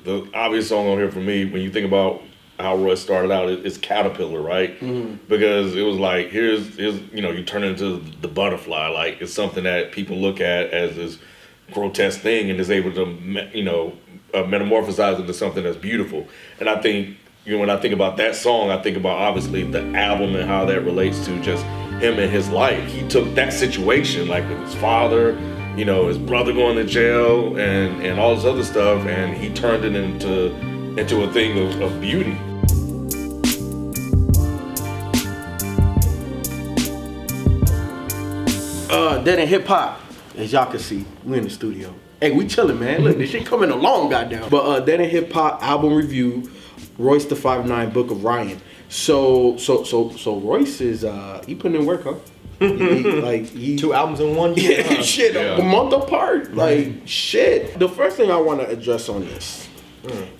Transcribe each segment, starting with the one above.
The obvious song on here for me, when you think about how Royce started out, it's Caterpillar, right? Because it was like, here's you turn into the butterfly. Like, it's something that people look at as this grotesque thing and is able to, metamorphosize into something that's beautiful. And I think, when I think about that song, I think about obviously the album and how that relates to just him and his life. He took that situation, like with his father, his brother going to jail and all this other stuff, and he turned it into a thing of beauty. Dead in Hip Hop, as y'all can see, we in the studio. Hey, we chilling, man. Look, this shit coming along, goddamn. But Dead in Hip Hop album review, Royce the 5'9", Book of Ryan. So Royce is he putting in work, huh? He 2 albums in 1 year. A month apart. Like shit. The first thing I want to address on this,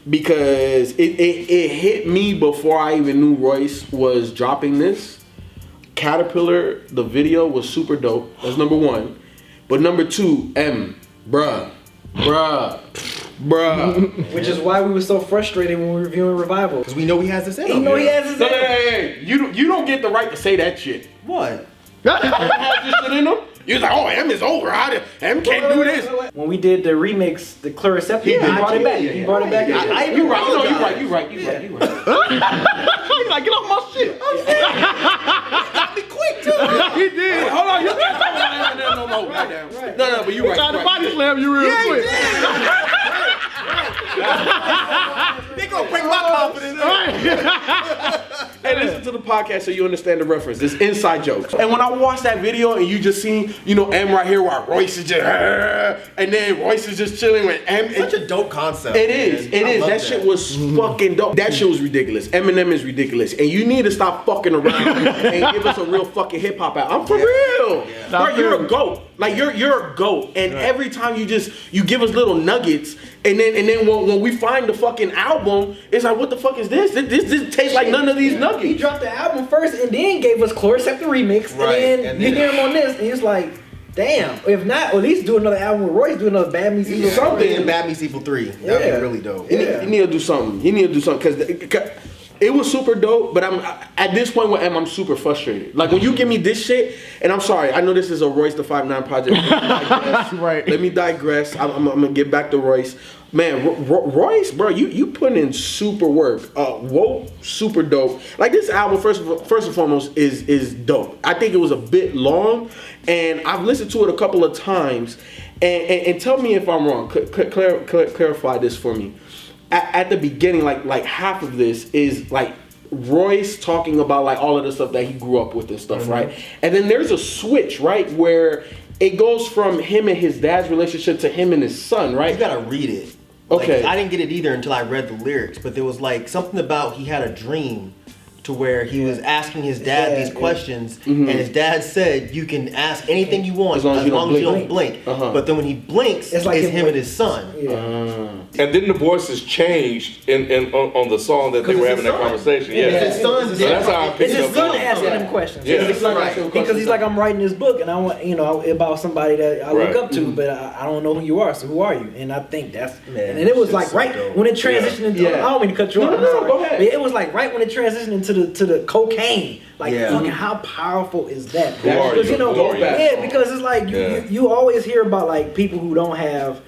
because it hit me before I even knew Royce was dropping this. Caterpillar, the video was super dope. That's number 1. But number 2, bruh. Which is why we were so frustrated when we were reviewing Revival. Because we know he has this in him. He know he has this in him. Hey, you don't get the right to say that shit. What? Has this shit in him? You're like, oh, M is over. M can't do this. When we did the remix, the Chloroception, he brought it back. He brought it back. You right. You like, get off my shit. Got me quick, too. He did. Hold on, you can't talk about that no more. Right. No, but you right. Tried to body slam you real quick. They gonna break my confidence. Hey, listen to the podcast so you understand the reference. It's inside jokes. And when I watched that video and you just seen, M right here while Royce is just, and then Royce is just chilling with M. Such a dope concept. It is. That shit was fucking dope. That shit was ridiculous. Eminem is ridiculous. And you need to stop fucking around and give us a real fucking hip hop out. I'm for real. Yeah. Bro, you're a GOAT. Like you're a GOAT. And every time you give us little nuggets, and then when we find the fucking album, it's like, what the fuck is this? This tastes like none of these nuggets. He dropped the album first and then gave us Chloroception remix, and then you hear him on this, and he's like, damn. If not, or at least do another album with Royce, do another Bad Meets Evil something. And Bad Meets Evil 3. That'd be really dope. He need to do something. Because it was super dope, but I'm at this point with M, I'm super frustrated. Like when you give me this shit, and I'm sorry, I know this is a Royce the 5'9" project. Right. Let me digress. I'm gonna get back to Royce. Man, Royce, bro, you putting in super work. Whoa, super dope. Like this album, first and foremost, is dope. I think it was a bit long, and I've listened to it a couple of times. And tell me if I'm wrong. Clarify this for me. At the beginning, like half of this is like Royce talking about like all of the stuff that he grew up with and stuff, right? And then there's a switch, right, where it goes from him and his dad's relationship to him and his son, right? You gotta read it. Okay. I didn't get it either until I read the lyrics, but there was like something about he had a dream to where he was asking his dad these questions, and his dad said, you can ask anything you want as long as you don't blink. But then when he blinks, it's like him and his son. And then the voices changed on the song that they were having that conversation. His son. So that's how I picked It's up his son on it. asking him questions. Yeah. Because he's like, I'm writing this book, and I want, about somebody that I look up to, but I don't know who you are, so who are you? And I think that's, and it was like right when it transitioned into, I don't mean to cut you off, No, go ahead. but it was like right when it transitioned into the cocaine. Like fucking how powerful is that? Because because it's like you always hear about like people who don't have,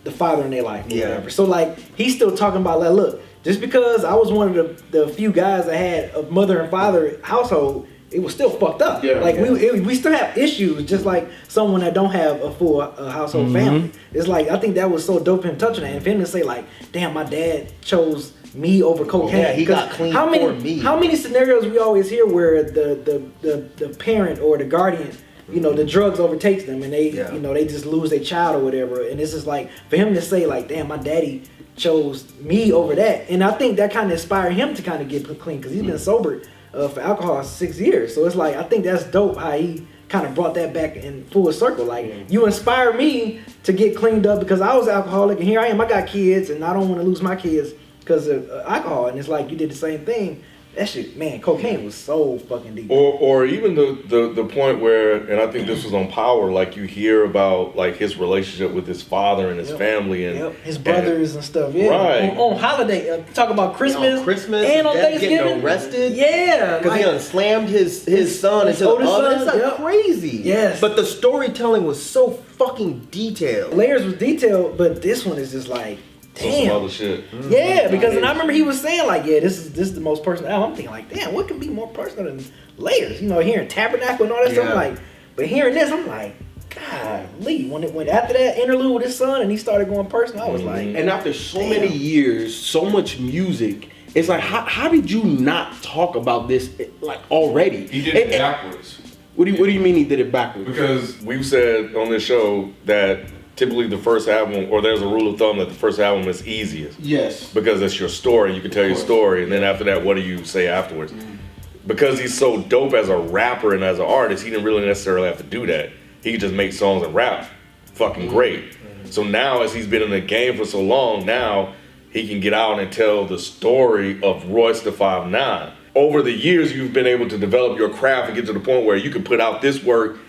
the father in their life or whatever. So like he's still talking about like, look, just because I was one of the few guys that had a mother and father household, it was still fucked up. We still have issues, just like someone that don't have a full household family. It's like I think that was so dope him touching that, and for him to say like, damn, my dad chose me over cocaine. Yeah, he got clean for me. How many scenarios we always hear where the parent or the guardian, the drugs overtakes them and they they just lose their child or whatever, and it's just like for him to say like, damn, my daddy chose me over that, and I think that kind of inspired him to kind of get clean because he's been sober for alcohol 6 years. So it's like I think that's dope how he kind of brought that back in full circle. Like you inspired me to get cleaned up because I was alcoholic, and here I am. I got kids, and I don't want to lose my kids because of alcohol. And it's like you did the same thing That shit, man, cocaine was so fucking deep. Or even the point where, and I think this was on Power, like you hear about like his relationship with his father and his family and his brothers and stuff. Yeah, right. On holiday, talk about Christmas, and on Thanksgiving, getting arrested. Yeah, because he unslammed his son into the oven. It's like crazy. Yes, but the storytelling was so fucking detailed. Layers was detailed, but this one is just like. Damn. Some other shit. Yeah, because and I remember he was saying like, yeah, this is the most personal album. I'm thinking like, damn, what can be more personal than Layers? You know, hearing Tabernacle and all that stuff, like, but hearing this, I'm like, God, Lee. When it went after that interlude with his son and he started going personal, I was like, and after so many years, so much music, it's like, how did you not talk about this like already? He did it backwards. What do you mean he did it backwards? Because we've said on this show that typically the first album, or there's a rule of thumb that the first album is easiest. Yes. Because it's your story, you can tell your story, and then after that, what do you say afterwards? Because he's so dope as a rapper and as an artist, he didn't really necessarily have to do that. He could just make songs and rap fucking great. So now, as he's been in the game for so long, now he can get out and tell the story of Royce the 5'9". Over the years, you've been able to develop your craft and get to the point where you can put out this work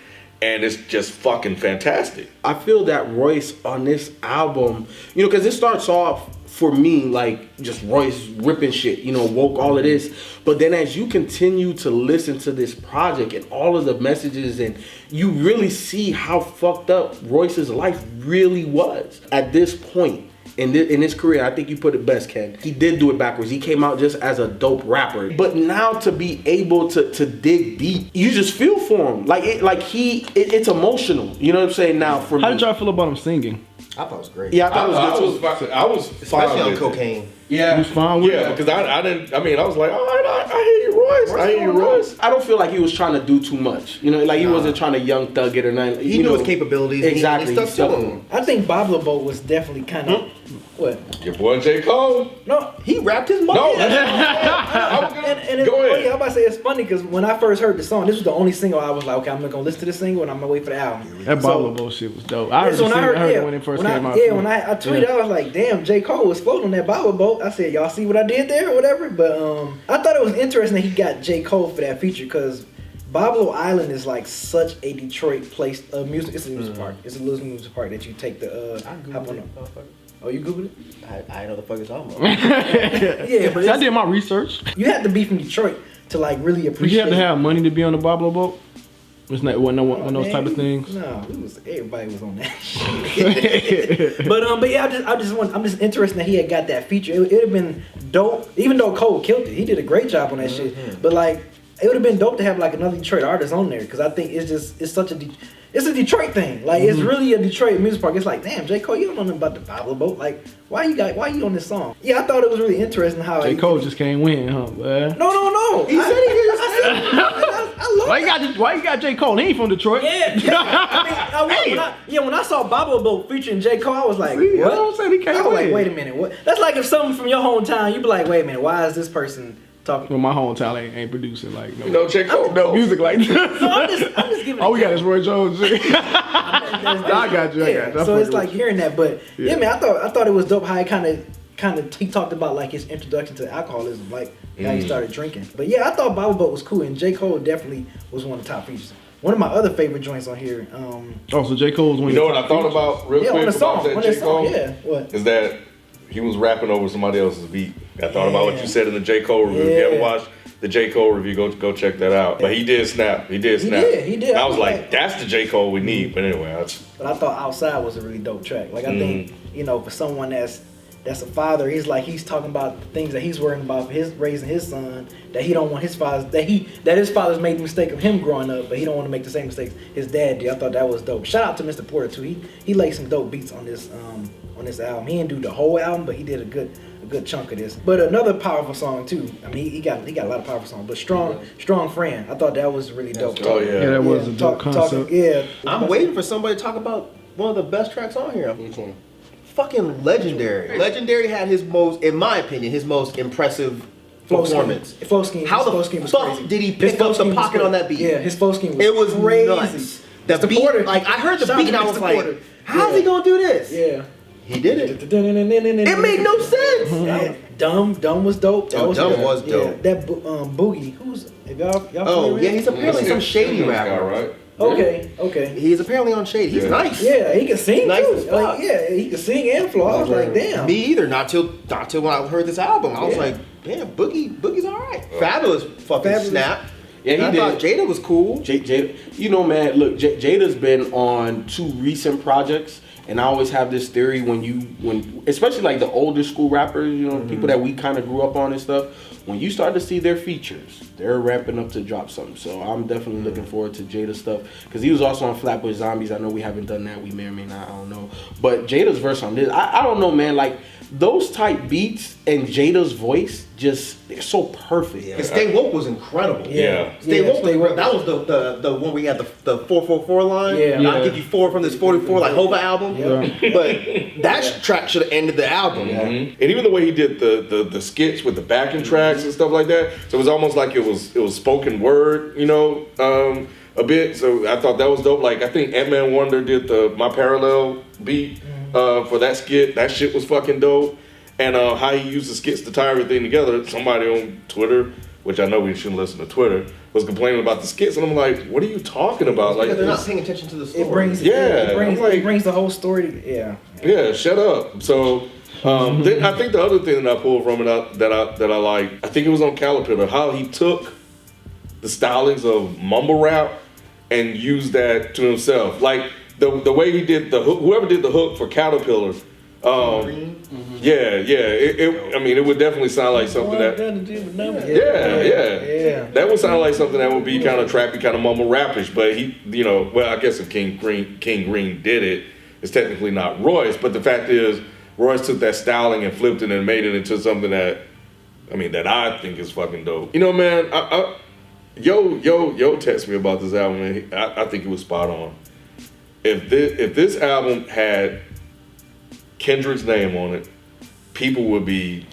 and it's just fucking fantastic. I feel that Royce on this album, you know, because it starts off for me like just Royce ripping shit, you know, woke all of this. But then as you continue to listen to this project and all of the messages, and you really see how fucked up Royce's life really was at this point. In his career, I think you put it best, Ken. He did do it backwards. He came out just as a dope rapper. But now to be able to dig deep, you just feel for him. It's emotional. You know what I'm saying? Now for me. How did y'all feel about him singing? I thought it was great. Yeah, I thought it was good. I was especially on cocaine. Yeah, he was fine with it. Because I didn't. I mean, I was like, all right, I hear you, Royce. I hear you, Royce. I don't feel like he was trying to do too much. You know, like he wasn't trying to young thug it or nothing. He knew his capabilities. Exactly. He stuck to him. I think Bob LeBeau was definitely kind of what? Your boy J. Cole. No, he rapped his mouth. No, and go ahead. Funny, I'm about to say it's funny because when I first heard the song, this was the only single I was like, okay, I'm gonna listen to this single and I'm gonna wait for the album. That Bob LeBeau shit was dope. I heard it when it first came out. Yeah, when I tweeted, I was like, damn, J. Cole was floating on that Bob LeBeau. I said, y'all see what I did there or whatever. But I thought it was interesting that he got J. Cole for that feature because Boblo Island is like such a Detroit place of music. It's a music park. It's a little music park that you take the hop on. Oh, you Googled it? I know the fuck it's talking about. Yeah, but I did my research. You have to be from Detroit to like really appreciate. You have to have money to be on the Bob LeBeau. It wasn't one of those type of things. No, everybody was on that shit. but yeah, I'm just interested that he had got that feature. It would have been dope, even though Cole killed it. He did a great job on that shit. But like, it would have been dope to have like another Detroit artist on there because I think it's such a it's a Detroit thing. Like it's really a Detroit music park. It's like, damn, J. Cole, you don't know nothing about the Bob LeBeau. Like, why you on this song? Yeah, I thought it was really interesting how J. Cole just can't win, huh? Man? No. He said he did. I love why you got J. Cole? He ain't from Detroit. Yeah. When I saw Bob LeBeau featuring J. Cole, I was like, See, what? I don't say he can't I was win. like, wait a minute, what? That's like if someone from your hometown, you'd be like, wait a minute, why is this person talking? Well, my hometown ain't producing like J. Cole. no music like that. So I'm just giving. Oh, we got this Roy Jones. I got you. So it's like hearing that, but yeah, man, I thought it was dope how he kind of he talked about like his introduction to alcoholism, like how he started drinking. But yeah, I thought Bob LeBeau was cool, and J. Cole definitely was one of the top features. One of my other favorite joints on here. So J. Cole's one. You know what I thought about real quick about that J. Cole? Yeah, what? Is that he was rapping over somebody else's beat. I thought about what you said in the J. Cole review. If you haven't watched the J. Cole review, go check that out. But he did snap. He did. And I was like, that's the J. Cole we need. But anyway, But I thought Outside was a really dope track. Like I think, for someone that's a father, he's talking about the things that he's worrying about for his raising his son, that he don't want his father that his father's made the mistake of him growing up, but he don't want to make the same mistakes his dad did. I thought that was dope. Shout out to Mr. Porter too. He laid some dope beats on this album. He didn't do the whole album, but he did a good chunk of this. But another powerful song too. I mean, he got a lot of powerful songs. But Strong Friend, I thought that was really dope. Oh yeah, that was a dope concept. I'm waiting for somebody to talk about one of the best tracks on here. Fucking Legendary. Legendary had in my opinion, his most impressive performance. Flow scheme. How the fuck did he pick up the pocket on that beat? Yeah, his flow scheme was It was crazy. nuts. The beat, like I heard the beat and I was like, how's he gonna do this? Yeah. He did it. It made no sense. Dumb was dope. That Dumb was dope. Yeah, that Boogie. Who's y'all? Oh yeah, he's apparently some shady rapper, right? Okay. He's apparently on shady. He's nice. Yeah, he can sing Nice too. as fuck. Like, yeah, he can sing and flow. I was like, damn. Me either. Not till when I heard this album, I was like, damn, Boogie's all right. Fabulous fucking snap. Yeah, he I did. thought Jada was cool. Jada, you know, man. Look, Jada's been on 2 recent projects, and I always have this theory when especially like the older school rappers, you know, people that we kind of grew up on and stuff. When you start to see their features, they're ramping up to drop something. So I'm definitely looking forward to Jada's stuff because he was also on Flatbush Zombies. I know we haven't done that. We may or may not. I don't know. But Jada's verse on this, I don't know, man. Like those type beats and Jada's voice, they're so perfect. And Stay Woke was incredible. Yeah. Stay Woke was incredible. That was the one we had the 444 line. Yeah. I'll give you 4 from this 44 like Hova album. Yeah. But that track should have ended the album. And even the way he did the skits with the backing tracks and stuff like that, so it was almost like it was spoken word, you know, a bit. So I thought that was dope. Like I think Ant-Man Wonder did the My Parallel beat for that skit. That shit was fucking dope. And how he used the skits to tie everything together. Somebody on Twitter, which I know we shouldn't listen to Twitter, was complaining about the skits, and I'm like, what are you talking about? Like Because they're not paying attention to the story. It brings the whole story to, Yeah, shut up. So then I think the other thing that I pulled from it that I like, I think it was on Caterpillar, how he took the stylings of mumble rap and used that to himself. Like the way he did whoever did the hook for Caterpillar. It would definitely sound like something that. That would sound like something that would be kind of trappy, kind of mumble rapish. But he, I guess if King Green did it, it's technically not Royce. But the fact is, Royce took that styling and flipped it and made it into something that I think is fucking dope. You know, man, Yo texted me about this album, and I think it was spot on. If this album had Kendrick's name on it, people would be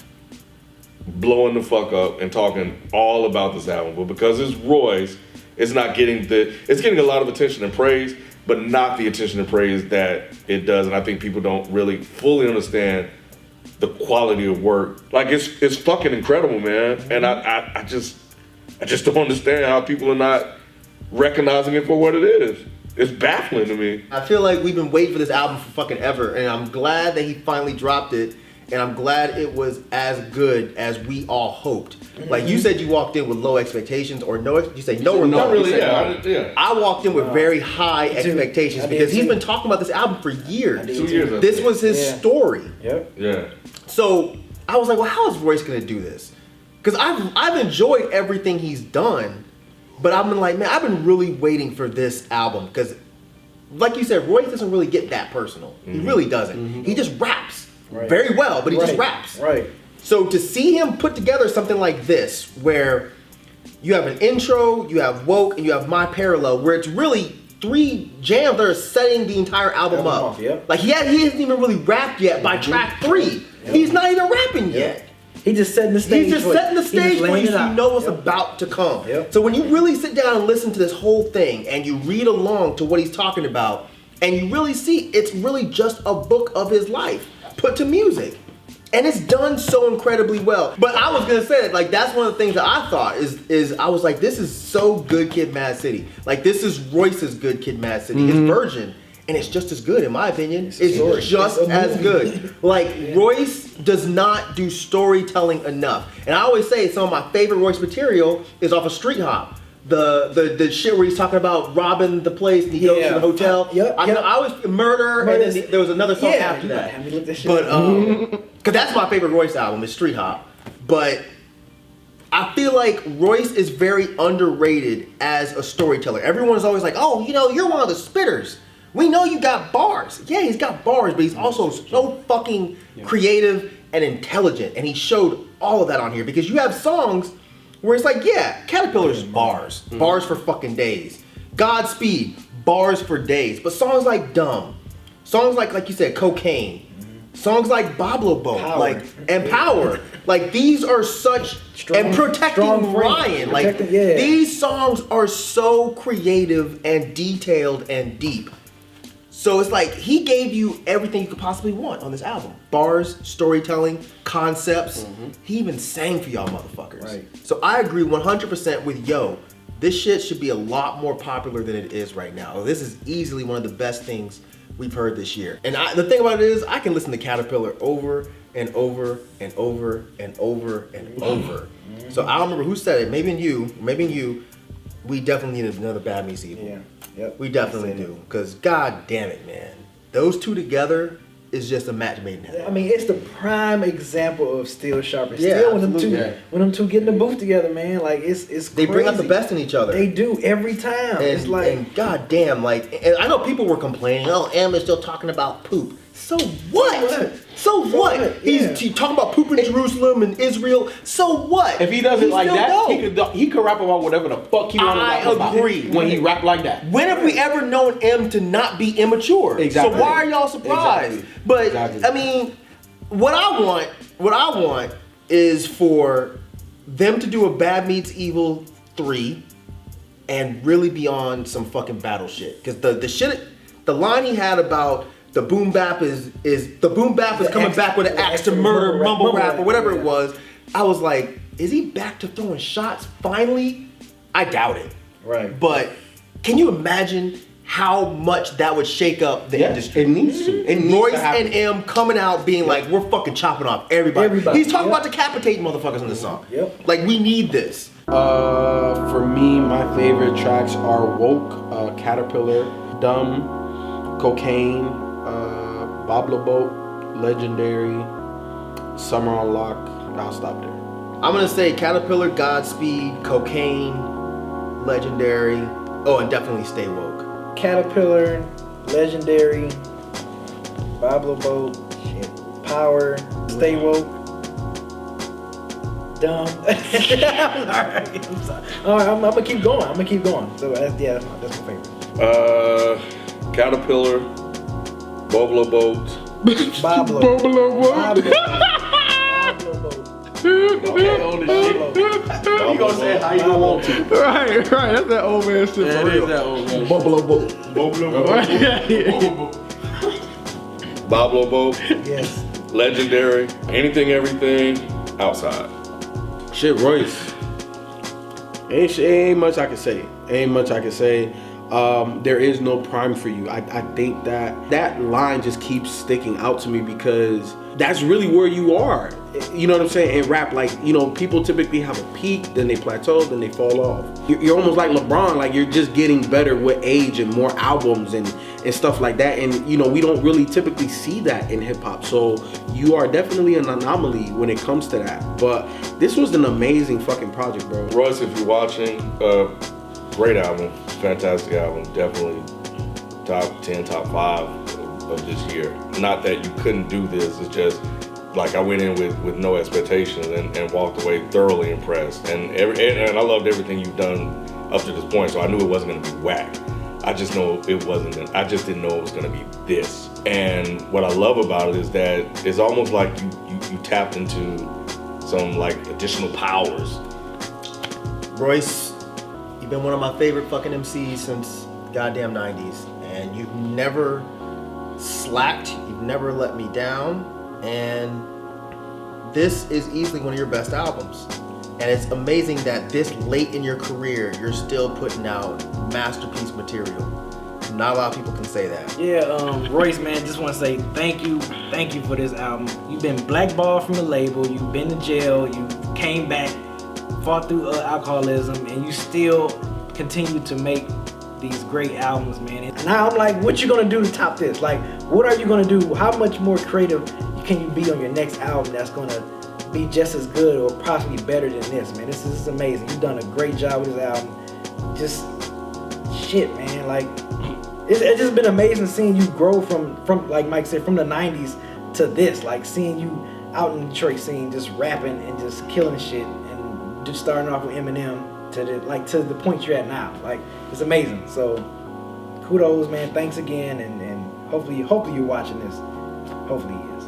blowing the fuck up and talking all about this album. But because it's Royce, it's getting a lot of attention and praise, but not the attention and praise that it does. And I think people don't really fully understand the quality of work. Like it's fucking incredible, man. And I just don't understand how people are not recognizing it for what it is. It's baffling to me. I feel like we've been waiting for this album for fucking ever, and I'm glad that he finally dropped it, and I'm glad it was as good as we all hoped. Like you said, you walked in with low expectations, or no? You say no or no? Not really. Yeah. I walked in with very high expectations because he's been talking about this album for years. 2 years. This was his story. Yep. Yeah. So I was like, well, how is Royce gonna do this? Because I've enjoyed everything he's done. But I've been like, man, I've been really waiting for this album because, like you said, Royce doesn't really get that personal. He really doesn't. He just raps very well, but he just raps. Right. So to see him put together something like this, where you have an intro, you have Woke, and you have My Parallel, where it's really 3 jams that are setting the entire album up. Like he hasn't even really rapped yet by track 3. He's not even rapping yet. He's just setting the stage. He's just setting the stage for you so you know what's about to come. So when you really sit down and listen to this whole thing and you read along to what he's talking about, and you really see it's really just a book of his life put to music. And it's done so incredibly well. But I was gonna say that, like, that's one of the things that I thought is I was like, this is so Good Kid, Mad City. Like, this is Royce's Good Kid, Mad City, his version. And it's just as good, in my opinion. It's just as good. Like, Royce does not do storytelling enough. And I always say some of my favorite Royce material is off of Street Hop. The shit where he's talking about robbing the place and he goes to the hotel. I always Murder, and then there was another song after that. Have me look this shit But because that's my favorite Royce album is Street Hop. But I feel like Royce is very underrated as a storyteller. Everyone's always like, oh, you're one of the spitters. We know you got bars. Yeah, he's got bars, but he's also so fucking creative and intelligent. And he showed all of that on here because you have songs where it's like, yeah, Caterpillar's bars. Bars for fucking days. Godspeed, bars for days. But songs like Dumb, songs like you said, Cocaine, songs like Bablobo, and Power. Like, these are such, and Protecting Ryan. These songs are so creative and detailed and deep. So it's like he gave you everything you could possibly want on this album. Bars, storytelling, concepts. He even sang for y'all motherfuckers. Right. So I agree 100% with Yo. This shit should be a lot more popular than it is right now. This is easily one of the best things we've heard this year. And the thing about it is, I can listen to Caterpillar over and over and over and over and over. So I don't remember who said it. Maybe in you. We definitely need another Bad Meets Evil. Yeah. Yep. We definitely do. Because god damn it, man. Those two together is just a match made in heaven. I mean, it's the prime example of Steel Sharp and Yeah, Steel absolutely. when them two get in the booth together, man. Like it's They bring out the crazy. best in each other. They do every time. It's like and god damn, like, and I know people were complaining, oh, Em is still talking about poop. So what? So what? Yeah. He's talking about poop in Jerusalem and Israel. So what? If he does it He's like still that, dope. he could rap about whatever the fuck he want to I rap about. agree. When he rap like that. When have we ever known M to not be immature? Exactly. So why are y'all surprised? Exactly. But Exactly. I mean, what I want is for them to do a Bad Meets Evil 3 and really be on some fucking battle shit. Cause the line he had about the boom bap is coming back with an axe to murder, mumble rap or whatever it was. I was like, is he back to throwing shots finally? I doubt it. right. But can you imagine how much that would shake up the industry? It needs to. It needs Royce to happen. and M coming out being like, we're fucking chopping off everybody. He's talking Yep. about decapitating motherfuckers in the song. Yep. Like, we need this. For me, my favorite tracks are Woke, Caterpillar, Dumb, Cocaine, Bobla Boat, Legendary, Summer on Lock. I'll stop there. I'm gonna say Caterpillar, Godspeed, Cocaine, Legendary. Oh, and definitely Stay Woke. Caterpillar, Legendary, Boblo Boat, Power, Stay Woke, Dumb. I'm sorry. All right, I'm gonna keep going. So that's my favorite. Caterpillar, Boblo Boat. Boblo. Boblo Okay, on the shit. You gonna say it how you gonna want to. Right. That's that old man shit. Yeah, for it real. is that old man. Boblo boat. Boblo Boat, Yes. Legendary, anything, everything, outside. Shit, Royce. Ain't much I can say. There is no Prhyme for you. I think that line just keeps sticking out to me because that's really where you are. You know what I'm saying? In rap, like, you know, people typically have a peak, then they plateau, then they fall off. You're almost like LeBron, like you're just getting better with age and more albums and stuff like that. And, you know, we don't really typically see that in hip hop. So you are definitely an anomaly when it comes to that. But this was an amazing fucking project, bro. Royce, if you're watching, great album, fantastic album, definitely top 10, top 5 of this year. Not that you couldn't do this, it's just like I went in with no expectations and walked away thoroughly impressed. And I loved everything you've done up to this point, so I knew it wasn't gonna be whack. I just know it wasn't. I just didn't know it was gonna be this. And what I love about it is that it's almost like you tapped into some like additional powers. Royce, you've been one of my favorite fucking MCs since goddamn 90s. And you've never slacked, you've never let me down. And this is easily one of your best albums. And it's amazing that this late in your career, you're still putting out masterpiece material. Not a lot of people can say that. Yeah, Royce, man, just want to say thank you for this album. You've been blackballed from the label, you've been to jail, you came back, fought through alcoholism, and you still continue to make these great albums, man. And now I'm like, what you gonna do to top this? Like, what are you gonna do? How much more creative can you be on your next album that's gonna be just as good or possibly better than this, man? This is amazing. You've done a great job with this album. Just shit, man. Like, it's just been amazing seeing you grow from like Myke said, from the 90s to this. Like, seeing you out in the Detroit scene just rapping and just killing shit and just starting off with Eminem to the point you're at now. Like, it's amazing. So kudos, man. Thanks again, and hopefully you're watching this. Hopefully he is.